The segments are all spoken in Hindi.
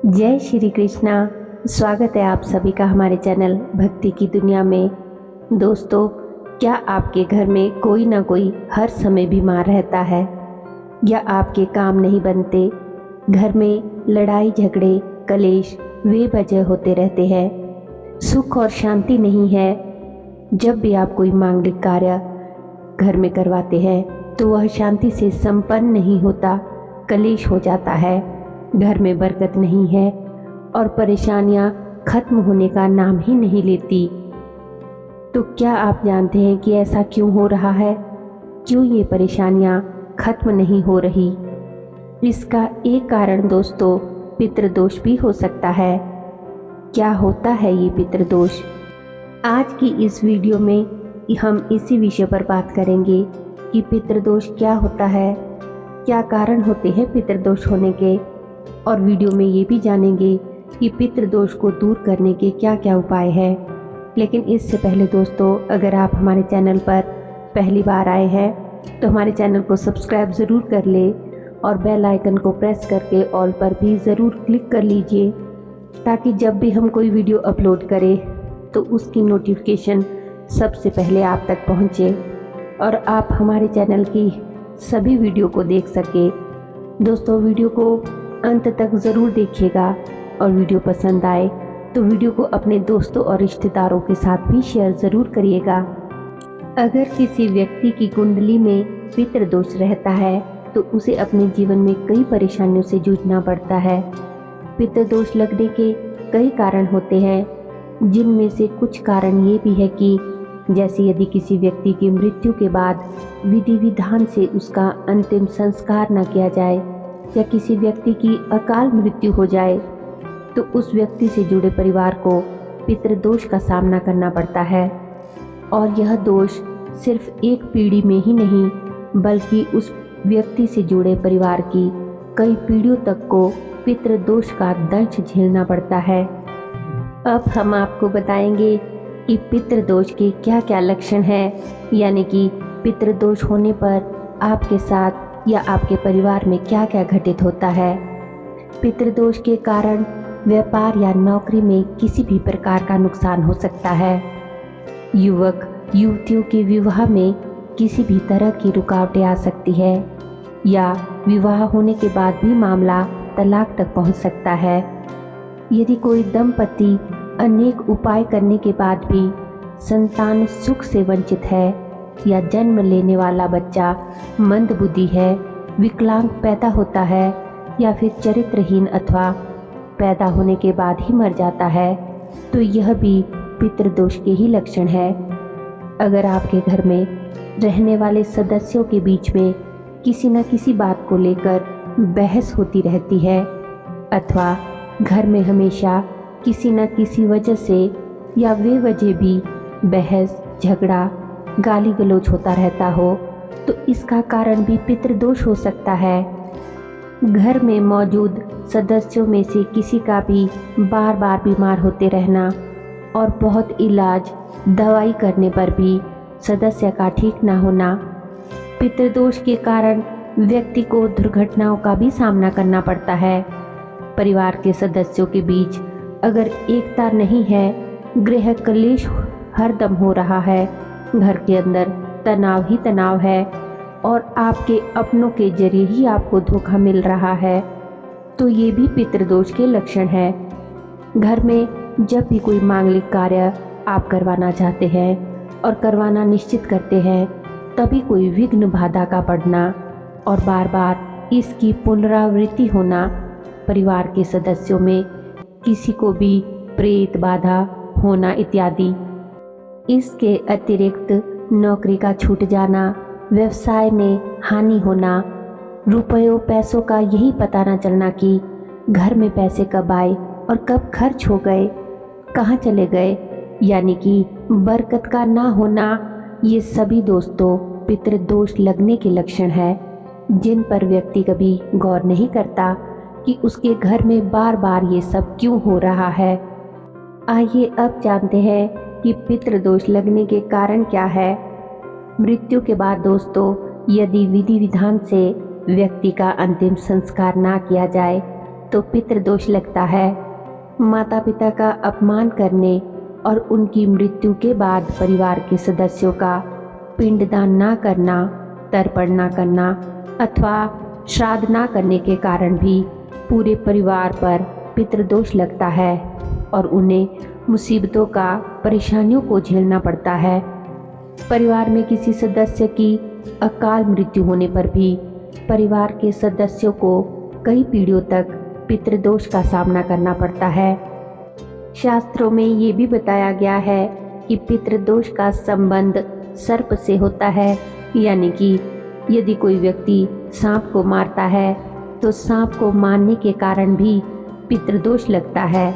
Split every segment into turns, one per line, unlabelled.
जय श्री कृष्णा। स्वागत है आप सभी का हमारे चैनल भक्ति की दुनिया में। दोस्तों, क्या आपके घर में कोई ना कोई हर समय बीमार रहता है या आपके काम नहीं बनते? घर में लड़ाई झगड़े कलेश बेवजह होते रहते हैं, सुख और शांति नहीं है। जब भी आप कोई मांगलिक कार्य घर में करवाते हैं तो वह शांति से संपन्न नहीं होता, कलेश हो जाता है, घर में बरकत नहीं है और परेशानियां खत्म होने का नाम ही नहीं लेती। तो क्या आप जानते हैं कि ऐसा क्यों हो रहा है? क्यों ये परेशानियां खत्म नहीं हो रही? इसका एक कारण दोस्तों पितृदोष भी हो सकता है। क्या होता है ये पितृदोष? आज की इस वीडियो में हम इसी विषय पर बात करेंगे कि पितृदोष क्या होता है, क्या कारण होते हैं पितृदोष होने के, और वीडियो में ये भी जानेंगे कि पितृदोष को दूर करने के क्या क्या उपाय हैं। लेकिन इससे पहले दोस्तों, अगर आप हमारे चैनल पर पहली बार आए हैं तो हमारे चैनल को सब्सक्राइब ज़रूर कर ले और बेल आइकन को प्रेस करके ऑल पर भी ज़रूर क्लिक कर लीजिए, ताकि जब भी हम कोई वीडियो अपलोड करें तो उसकी नोटिफिकेशन सबसे पहले आप तक पहुँचे और आप हमारे चैनल की सभी वीडियो को देख सके। दोस्तों, वीडियो को अंत तक ज़रूर देखिएगा और वीडियो पसंद आए तो वीडियो को अपने दोस्तों और रिश्तेदारों के साथ भी शेयर ज़रूर करिएगा। अगर किसी व्यक्ति की कुंडली में पितृदोष रहता है तो उसे अपने जीवन में कई परेशानियों से जूझना पड़ता है। पितृदोष लगने के कई कारण होते हैं, जिनमें से कुछ कारण ये भी है कि जैसे यदि किसी व्यक्ति की मृत्यु के बाद विधि विधान से उसका अंतिम संस्कार न किया जाए या किसी व्यक्ति की अकाल मृत्यु हो जाए तो उस व्यक्ति से जुड़े परिवार को पितृदोष का सामना करना पड़ता है। और यह दोष सिर्फ एक पीढ़ी में ही नहीं बल्कि उस व्यक्ति से जुड़े परिवार की कई पीढ़ियों तक को पितृदोष का दंश झेलना पड़ता है। अब हम आपको बताएंगे कि पितृदोष के क्या क्या लक्षण हैं, यानी कि पितृदोष होने पर आपके साथ या आपके परिवार में क्या क्या घटित होता है। पितृदोष के कारण व्यापार या नौकरी में किसी भी प्रकार का नुकसान हो सकता है। युवक युवतियों के विवाह में किसी भी तरह की रुकावटें आ सकती है या विवाह होने के बाद भी मामला तलाक तक पहुंच सकता है। यदि कोई दंपति अनेक उपाय करने के बाद भी संतान सुख से वंचित है या जन्म लेने वाला बच्चा मंदबुद्धि है, विकलांग पैदा होता है या फिर चरित्रहीन अथवा पैदा होने के बाद ही मर जाता है, तो यह भी पितृदोष के ही लक्षण है। अगर आपके घर में रहने वाले सदस्यों के बीच में किसी न किसी बात को लेकर बहस होती रहती है अथवा घर में हमेशा किसी न किसी वजह से या बेवजह भी बहस झगड़ा गाली गलौज होता रहता हो, तो इसका कारण भी पितृदोष हो सकता है। घर में मौजूद सदस्यों में से किसी का भी बार बार बीमार होते रहना और बहुत इलाज दवाई करने पर भी सदस्य का ठीक ना होना। पितृदोष के कारण व्यक्ति को दुर्घटनाओं का भी सामना करना पड़ता है। परिवार के सदस्यों के बीच अगर एकता नहीं है, गृह कलेश हरदम हो रहा है, घर के अंदर तनाव ही तनाव है और आपके अपनों के जरिए ही आपको धोखा मिल रहा है, तो ये भी पितृदोष के लक्षण है। घर में जब भी कोई मांगलिक कार्य आप करवाना चाहते हैं और करवाना निश्चित करते हैं, तभी कोई विघ्न बाधा का पड़ना और बार बार इसकी पुनरावृत्ति होना, परिवार के सदस्यों में किसी को भी प्रेत बाधा होना इत्यादि। इसके अतिरिक्त नौकरी का छूट जाना, व्यवसाय में हानि होना, रुपयों पैसों का यही पता न चलना कि घर में पैसे कब आए और कब खर्च हो गए, कहाँ चले गए, यानी कि बरकत का ना होना, ये सभी दोस्तों पितृदोष लगने के लक्षण है, जिन पर व्यक्ति कभी गौर नहीं करता कि उसके घर में बार बार ये सब क्यों हो रहा है। आइए अब जानते हैं कि पितृदोष लगने के कारण क्या है। मृत्यु के बाद दोस्तों, यदि विधि विधान से व्यक्ति का अंतिम संस्कार ना किया जाए तो पितृदोष लगता है। माता पिता का अपमान करने और उनकी मृत्यु के बाद परिवार के सदस्यों का पिंडदान ना करना, तर्पण ना करना अथवा श्राद्ध ना करने के कारण भी पूरे परिवार पर पितृदोष लगता है और उन्हें मुसीबतों का, परेशानियों को झेलना पड़ता है। परिवार में किसी सदस्य की अकाल मृत्यु होने पर भी परिवार के सदस्यों को कई पीढ़ियों तक पितृदोष का सामना करना पड़ता है। शास्त्रों में ये भी बताया गया है कि पितृदोष का संबंध सर्प से होता है, यानी कि यदि कोई व्यक्ति सांप को मारता है तो सांप को मारने के कारण भी पितृदोष लगता है।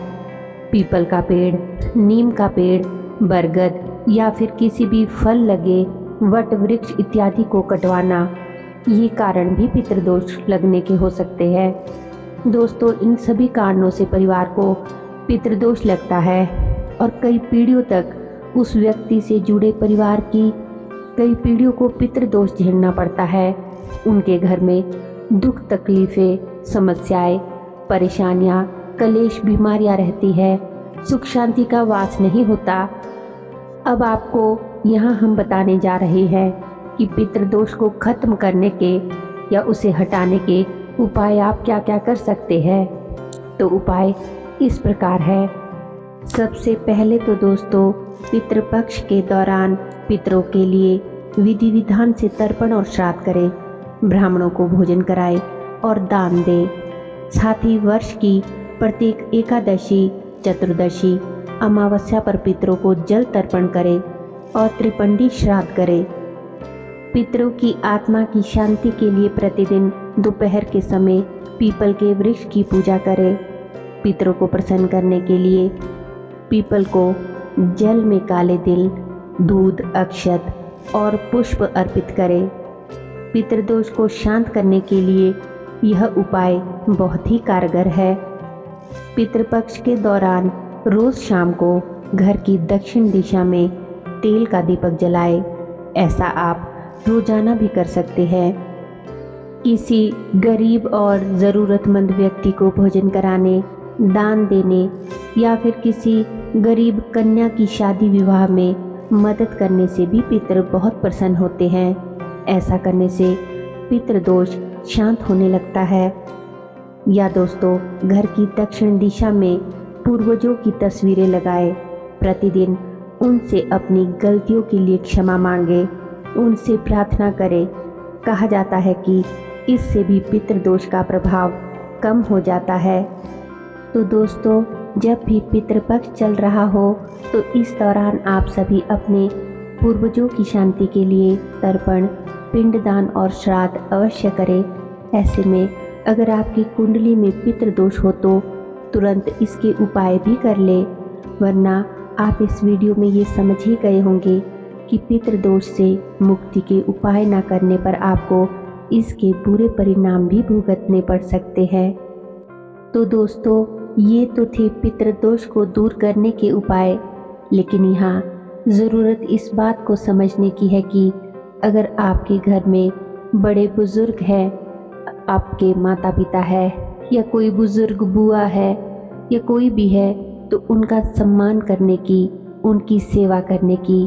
पीपल का पेड़, नीम का पेड़, बरगद या फिर किसी भी फल लगे वट वृक्ष इत्यादि को कटवाना, ये कारण भी पितृदोष लगने के हो सकते हैं। दोस्तों, इन सभी कारणों से परिवार को पितृदोष लगता है और कई पीढ़ियों तक उस व्यक्ति से जुड़े परिवार की कई पीढ़ियों को पितृदोष झेलना पड़ता है। उनके घर में दुख, तकलीफें, समस्याएं, परेशानियां, कलेश, बीमारियां रहती है, सुख शांति का वास नहीं होता। अब आपको यहाँ हम बताने जा रहे हैं कि पितृदोष को खत्म करने के या उसे हटाने के उपाय आप क्या क्या कर सकते हैं। तो उपाय इस प्रकार है। सबसे पहले तो दोस्तों, पितृपक्ष के दौरान पितरों के लिए विधि विधान से तर्पण और श्राद्ध करें, ब्राह्मणों को भोजन कराएं और दान दें। साथ ही वर्ष की प्रत्येक एकादशी, चतुर्दशी, अमावस्या पर पितरों को जल तर्पण करें और त्रिपंडी श्राद्ध करें। पितरों की आत्मा की शांति के लिए प्रतिदिन दोपहर के समय पीपल के वृक्ष की पूजा करें। पितरों को प्रसन्न करने के लिए पीपल को जल में काले तिल, दूध, अक्षत और पुष्प अर्पित करें। पितृदोष को शांत करने के लिए यह उपाय बहुत ही कारगर है। पितृपक्ष के दौरान रोज शाम को घर की दक्षिण दिशा में तेल का दीपक जलाएं। ऐसा आप रोजाना भी कर सकते हैं। किसी गरीब और ज़रूरतमंद व्यक्ति को भोजन कराने, दान देने या फिर किसी गरीब कन्या की शादी विवाह में मदद करने से भी पितृ बहुत प्रसन्न होते हैं। ऐसा करने से पितृदोष शांत होने लगता है। या दोस्तों, घर की दक्षिण दिशा में पूर्वजों की तस्वीरें लगाएं। प्रतिदिन उनसे अपनी गलतियों के लिए क्षमा मांगे, उनसे प्रार्थना करें। कहा जाता है कि इससे भी पितृदोष का प्रभाव कम हो जाता है। तो दोस्तों, जब भी पितृपक्ष चल रहा हो तो इस दौरान आप सभी अपने पूर्वजों की शांति के लिए तर्पण, पिंडदान और श्राद्ध अवश्य करें। ऐसे में अगर आपकी कुंडली में पितृदोष हो तो तुरंत इसके उपाय भी कर ले, वरना आप इस वीडियो में ये समझ ही गए होंगे कि पितृदोष से मुक्ति के उपाय न करने पर आपको इसके बुरे परिणाम भी भुगतने पड़ सकते हैं। तो दोस्तों, ये तो थे पितृदोष को दूर करने के उपाय, लेकिन यहाँ ज़रूरत इस बात को समझने की है कि अगर आपके घर में बड़े बुजुर्ग हैं, आपके माता पिता है या कोई बुजुर्ग बुआ है या कोई भी है, तो उनका सम्मान करने की, उनकी सेवा करने की।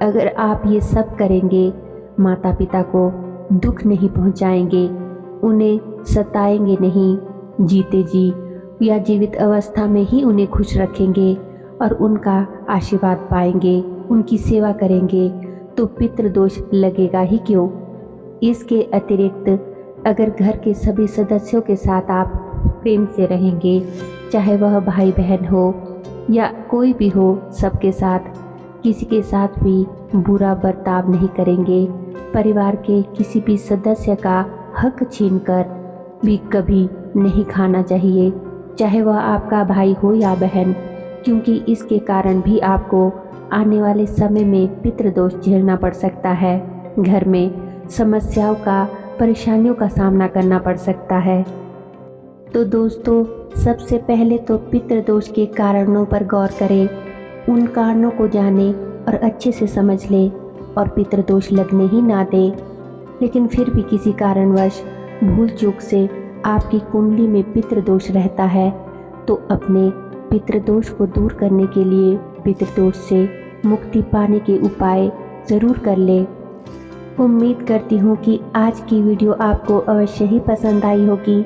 अगर आप ये सब करेंगे, माता पिता को दुख नहीं पहुंचाएंगे, उन्हें सताएंगे नहीं, जीते जी या जीवित अवस्था में ही उन्हें खुश रखेंगे और उनका आशीर्वाद पाएंगे, उनकी सेवा करेंगे, तो पितृदोष लगेगा ही क्यों। इसके अतिरिक्त अगर घर के सभी सदस्यों के साथ आप प्रेम से रहेंगे, चाहे वह भाई बहन हो या कोई भी हो, सबके साथ, किसी के साथ भी बुरा बर्ताव नहीं करेंगे, परिवार के किसी भी सदस्य का हक छीनकर भी कभी नहीं खाना चाहिए, चाहे वह आपका भाई हो या बहन, क्योंकि इसके कारण भी आपको आने वाले समय में पितृदोष झेलना पड़ सकता है। घर में समस्याओं का, परेशानियों का सामना करना पड़ सकता है। तो दोस्तों, सबसे पहले तो पितृदोष के कारणों पर गौर करें, उन कारणों को जानें और अच्छे से समझ लें और पितृदोष लगने ही ना दें। लेकिन फिर भी किसी कारणवश भूल चूक से आपकी कुंडली में पितृदोष रहता है तो अपने पितृदोष को दूर करने के लिए पितृदोष से मुक्ति पाने के उपाय ज़रूर कर ले। उम्मीद करती हूँ कि आज की वीडियो आपको अवश्य ही पसंद आई होगी।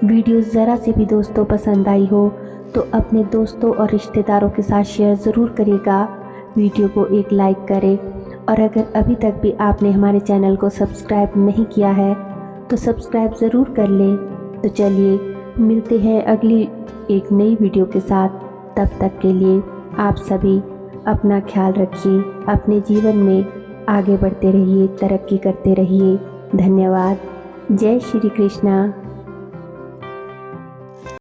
वीडियो ज़रा से भी दोस्तों पसंद आई हो तो अपने दोस्तों और रिश्तेदारों के साथ शेयर ज़रूर करिएगा। वीडियो को एक लाइक करें और अगर अभी तक भी आपने हमारे चैनल को सब्सक्राइब नहीं किया है तो सब्सक्राइब ज़रूर कर लें। तो चलिए मिलते हैं अगली एक नई वीडियो के साथ। तब तक के लिए आप सभी अपना ख्याल रखिए, अपने जीवन में आगे बढ़ते रहिए, तरक्की करते रहिए। धन्यवाद। जय श्री कृष्णा।